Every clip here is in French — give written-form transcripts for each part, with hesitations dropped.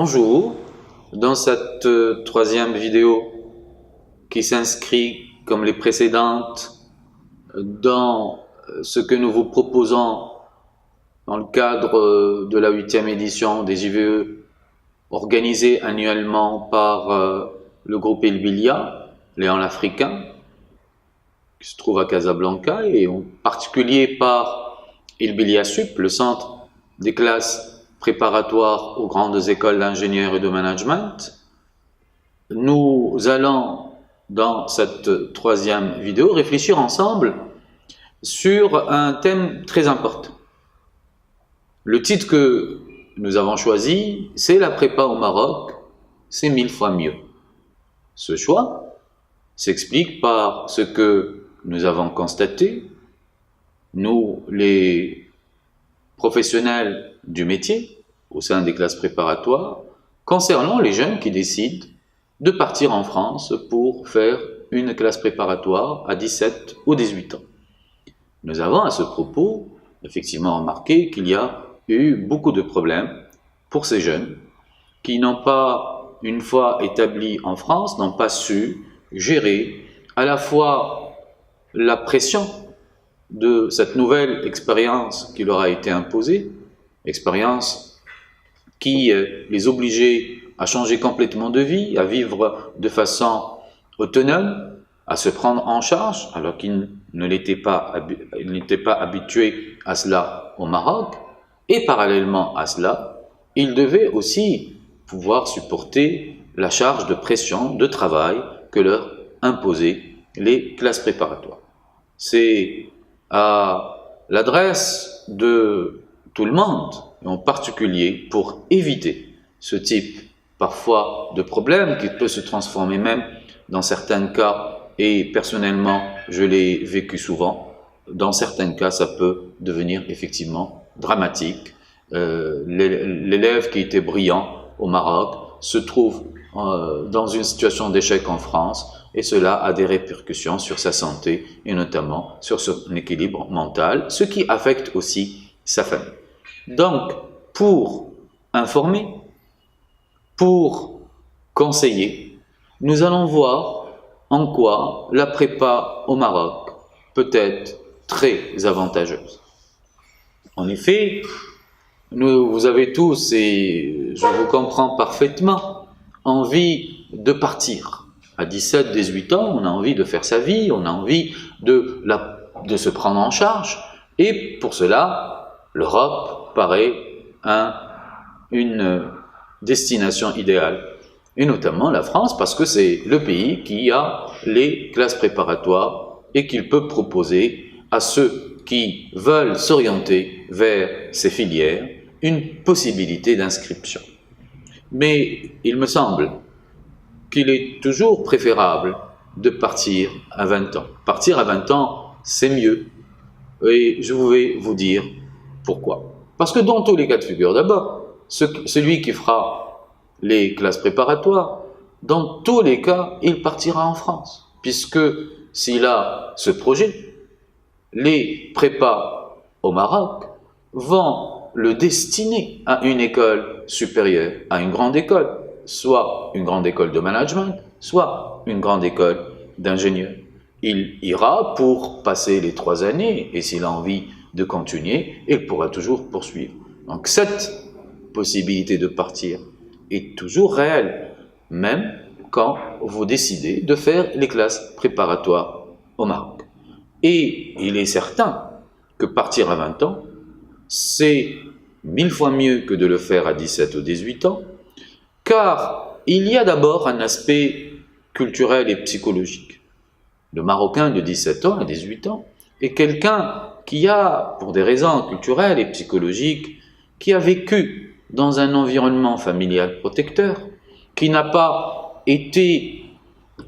Bonjour, dans cette troisième vidéo qui s'inscrit comme les précédentes dans ce que nous vous proposons dans le cadre de la 8e édition des JVE organisée annuellement par le groupe Ilbilia, Léon l'Africain, qui se trouve à Casablanca, et en particulier par Ilbilia Sup, le centre des classes préparatoires aux grandes écoles d'ingénieurs et de management. Nous allons, dans cette troisième vidéo, réfléchir ensemble sur un thème très important. Le titre que nous avons choisi, c'est la prépa au Maroc, c'est 1000 fois mieux. Ce choix s'explique par ce que nous avons constaté, nous les professionnels du métier au sein des classes préparatoires, concernant les jeunes qui décident de partir en France pour faire une classe préparatoire à 17 ou 18 ans. Nous avons à ce propos effectivement remarqué qu'il y a eu beaucoup de problèmes pour ces jeunes qui n'ont pas, une fois établis en France, n'ont pas su gérer à la fois la pression de cette nouvelle expérience qui leur a été imposée, expérience qui les obligeait à changer complètement de vie, à vivre de façon autonome, à se prendre en charge, alors qu'ils n'étaient pas habitués à cela au Maroc, et parallèlement à cela, ils devaient aussi pouvoir supporter la charge de pression, de travail que leur imposaient les classes préparatoires. C'est à l'adresse de tout le monde, et en particulier pour éviter ce type parfois de problème qui peut se transformer même dans certains cas, et personnellement je l'ai vécu souvent, dans certains cas ça peut devenir effectivement dramatique. L'élève qui était brillant au Maroc se trouve dans une situation d'échec en France, et cela a des répercussions sur sa santé et notamment sur son équilibre mental, ce qui affecte aussi sa famille. Donc, pour informer, pour conseiller, nous allons voir en quoi la prépa au Maroc peut être très avantageuse. En effet, vous avez tous, et je vous comprends parfaitement, envie de partir. À 17-18 ans, on a envie de faire sa vie, on a envie de se prendre en charge, et pour cela, l'Europe paraît une destination idéale, et notamment la France, parce que c'est le pays qui a les classes préparatoires et qu'il peut proposer à ceux qui veulent s'orienter vers ces filières une possibilité d'inscription. Mais il me semble qu'il est toujours préférable de partir à 20 ans. Partir à 20 ans, c'est mieux, et je vais vous dire pourquoi. Parce que dans tous les cas de figure, d'abord, celui qui fera les classes préparatoires, dans tous les cas, il partira en France, puisque s'il a ce projet, les prépas au Maroc vont le destiner à une école supérieure, à une grande école, soit une grande école de management, soit une grande école d'ingénieur. Il ira pour passer les 3 années, et s'il a envie de continuer, il pourra toujours poursuivre. Donc cette possibilité de partir est toujours réelle, même quand vous décidez de faire les classes préparatoires au Maroc. Et il est certain que partir à 20 ans, c'est 1000 fois mieux que de le faire à 17 ou 18 ans, car il y a d'abord un aspect culturel et psychologique. Le Marocain de 17 ans à 18 ans est quelqu'un qui a, pour des raisons culturelles et psychologiques, qui a vécu dans un environnement familial protecteur, qui n'a pas été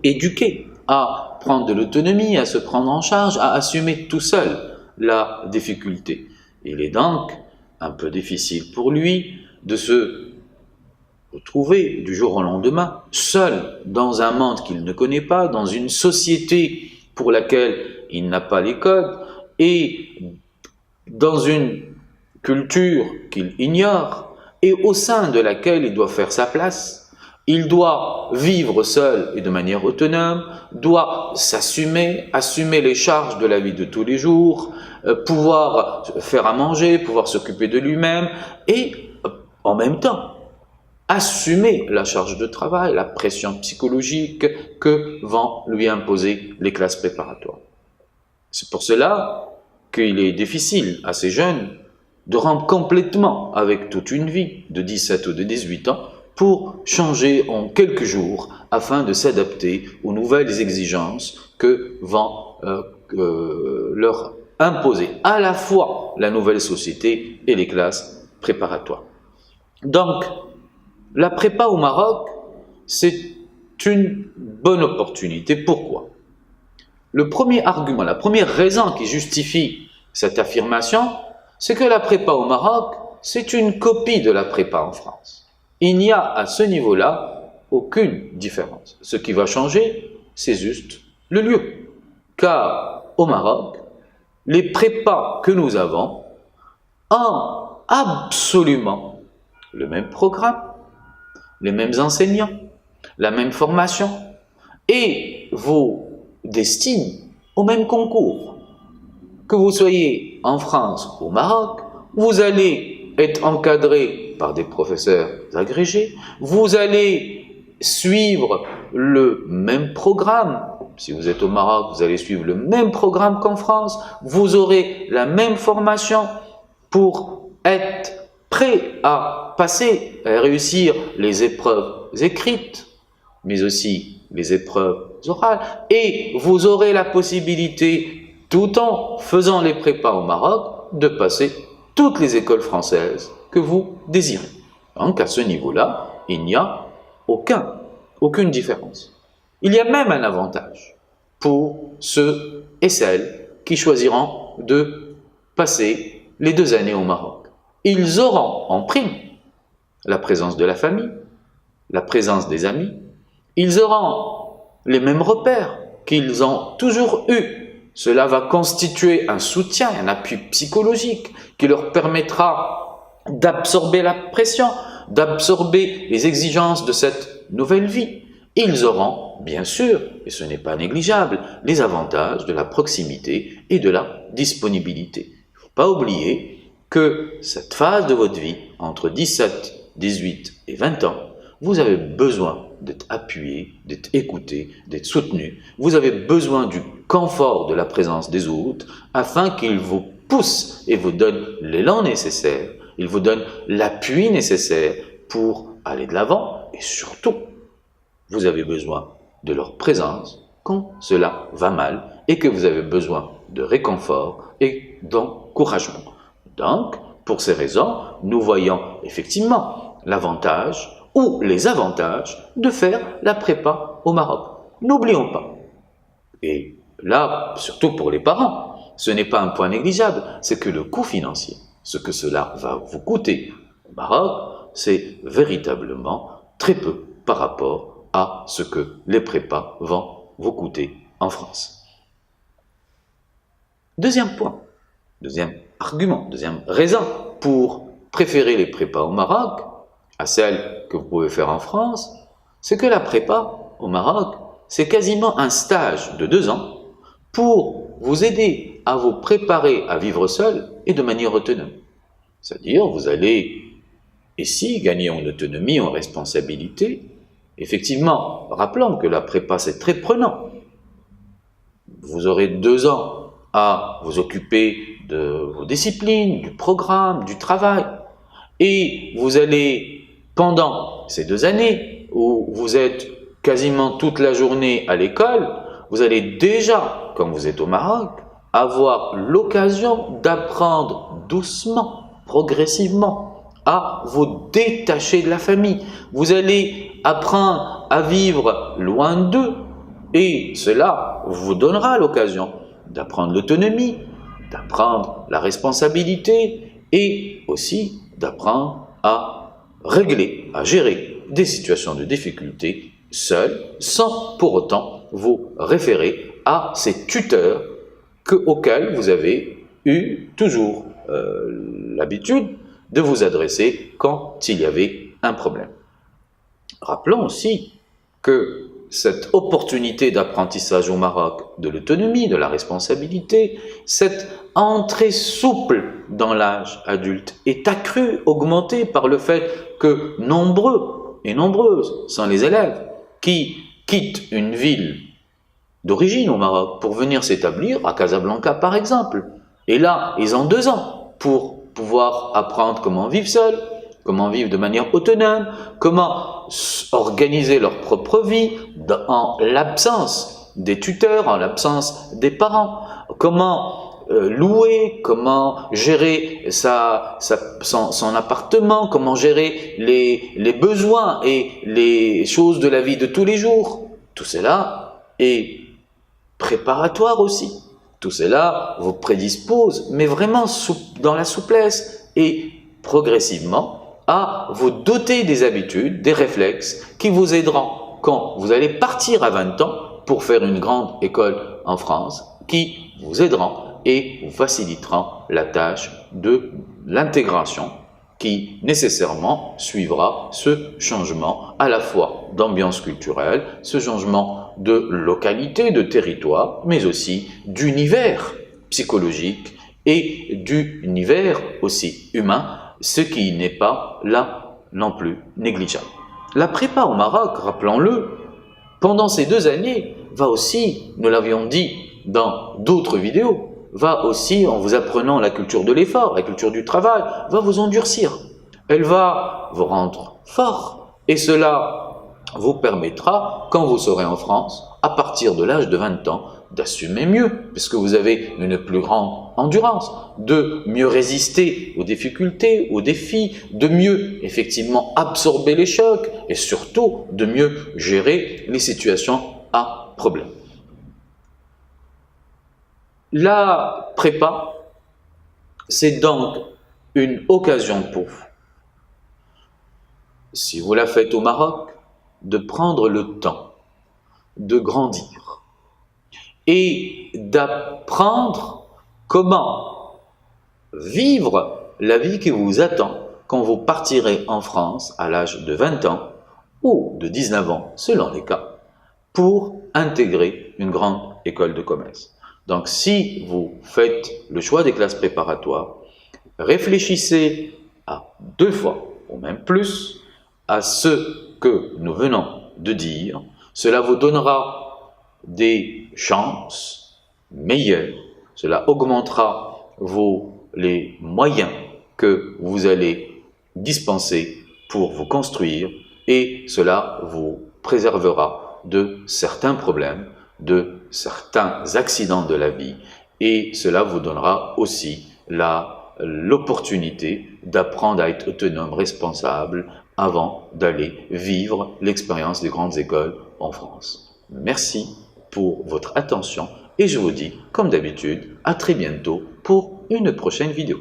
éduqué à prendre de l'autonomie, à se prendre en charge, à assumer tout seul la difficulté. Il est donc un peu difficile pour lui de se retrouver du jour au lendemain, seul dans un monde qu'il ne connaît pas, dans une société pour laquelle il n'a pas les codes, et dans une culture qu'il ignore, et au sein de laquelle il doit faire sa place. Il doit vivre seul et de manière autonome, doit s'assumer, assumer les charges de la vie de tous les jours, pouvoir faire à manger, pouvoir s'occuper de lui-même et en même temps assumer la charge de travail, la pression psychologique que vont lui imposer les classes préparatoires. C'est pour cela qu'il est difficile à ces jeunes de rompre complètement avec toute une vie de 17 ou de 18 ans pour changer en quelques jours afin de s'adapter aux nouvelles exigences que vont leur imposer à la fois la nouvelle société et les classes préparatoires. Donc, la prépa au Maroc, c'est une bonne opportunité. Pourquoi? Le premier argument, la première raison qui justifie cette affirmation, c'est que la prépa au Maroc, c'est une copie de la prépa en France. Il n'y a à ce niveau-là aucune différence. Ce qui va changer, c'est juste le lieu. Car au Maroc, les prépas que nous avons ont absolument le même programme, les mêmes enseignants, la même formation et vous destinent au même concours. Que vous soyez en France ou au Maroc, vous allez être encadré par des professeurs agrégés, vous allez suivre le même programme. Si vous êtes au Maroc, vous allez suivre le même programme qu'en France, vous aurez la même formation pour être prêt à passer, à réussir les épreuves écrites, mais aussi les épreuves orales, et vous aurez la possibilité, tout en faisant les prépas au Maroc, de passer toutes les écoles françaises que vous désirez. Donc à ce niveau-là, il n'y a aucune différence. Il y a même un avantage pour ceux et celles qui choisiront de passer les 2 années au Maroc. Ils auront en prime la présence de la famille, la présence des amis, ils auront les mêmes repères qu'ils ont toujours eus. Cela va constituer un soutien, un appui psychologique qui leur permettra d'absorber la pression, d'absorber les exigences de cette nouvelle vie. Ils auront, bien sûr, et ce n'est pas négligeable, les avantages de la proximité et de la disponibilité. Il ne faut pas oublier que cette phase de votre vie, entre 17, 18 et 20 ans, vous avez besoin d'être appuyé, d'être écouté, d'être soutenu. Vous avez besoin du confort de la présence des autres afin qu'ils vous poussent et vous donnent l'élan nécessaire, ils vous donnent l'appui nécessaire pour aller de l'avant et surtout, vous avez besoin de leur présence quand cela va mal et que vous avez besoin de réconfort et d'encouragement. Donc, pour ces raisons, nous voyons effectivement l'avantage ou les avantages de faire la prépa au Maroc. N'oublions pas, et là, surtout pour les parents, ce n'est pas un point négligeable, c'est que le coût financier, ce que cela va vous coûter au Maroc, c'est véritablement très peu par rapport à ce que les prépas vont vous coûter en France. Deuxième point, deuxième argument, deuxième raison pour préférer les prépas au Maroc à celles que vous pouvez faire en France, c'est que la prépa au Maroc, c'est quasiment un stage de 2 ans pour vous aider à vous préparer à vivre seul et de manière autonome. C'est-à-dire, vous allez ici gagner en autonomie, en responsabilité. Effectivement, rappelons que la prépa, c'est très prenant. Vous aurez 2 ans à vous occuper de vos disciplines, du programme, du travail. Et vous allez, pendant ces 2 années, où vous êtes quasiment toute la journée à l'école, vous allez déjà, comme vous êtes au Maroc, avoir l'occasion d'apprendre doucement, progressivement, à vous détacher de la famille. Vous allez apprendre à vivre loin d'eux et cela vous donnera l'occasion d'apprendre l'autonomie, d'apprendre la responsabilité et aussi d'apprendre à régler, à gérer des situations de difficulté seul, sans pour autant vous référer à ces tuteurs auxquels vous avez eu toujours l'habitude de vous adresser quand il y avait un problème. Rappelons aussi que cette opportunité d'apprentissage au Maroc, de l'autonomie, de la responsabilité, cette entrée souple dans l'âge adulte est accrue, augmentée par le fait que nombreux et nombreuses sont les élèves qui quittent une ville d'origine au Maroc pour venir s'établir à Casablanca par exemple. Et là, ils ont 2 ans pour pouvoir apprendre comment vivre seul, comment vivre de manière autonome, comment organiser leur propre vie en l'absence des tuteurs, en l'absence des parents, comment louer, comment gérer son appartement, comment gérer les besoins et les choses de la vie de tous les jours. Tout cela est préparatoire aussi. Tout cela vous prédispose, mais vraiment dans la souplesse et progressivement à vous doter des habitudes, des réflexes qui vous aideront quand vous allez partir à 20 ans pour faire une grande école en France, qui vous aideront et vous faciliteront la tâche de l'intégration qui nécessairement suivra ce changement à la fois d'ambiance culturelle, ce changement de localité, de territoire, mais aussi d'univers psychologique et d'univers aussi humain, ce qui n'est pas là non plus négligeable. La prépa au Maroc, rappelons-le, pendant ces 2 années, va aussi, nous l'avions dit dans d'autres vidéos, va aussi, en vous apprenant la culture de l'effort, la culture du travail, va vous endurcir. Elle va vous rendre fort et cela vous permettra, quand vous serez en France, à partir de l'âge de 20 ans, d'assumer mieux, puisque vous avez une plus grande endurance, de mieux résister aux difficultés, aux défis, de mieux effectivement absorber les chocs et surtout de mieux gérer les situations à problème. La prépa, c'est donc une occasion pour vous, si vous la faites au Maroc, de prendre le temps de grandir et d'apprendre comment vivre la vie qui vous attend quand vous partirez en France à l'âge de 20 ans ou de 19 ans, selon les cas, pour intégrer une grande école de commerce. Donc, si vous faites le choix des classes préparatoires, réfléchissez à 2 fois, ou même plus, à ce que nous venons de dire. Cela vous donnera des chances meilleures, cela augmentera les moyens que vous allez dispenser pour vous construire et cela vous préservera de certains problèmes, de certains accidents de la vie et cela vous donnera aussi l'opportunité d'apprendre à être autonome, responsable avant d'aller vivre l'expérience des grandes écoles en France. Merci pour votre attention et je vous dis, comme d'habitude, à très bientôt pour une prochaine vidéo.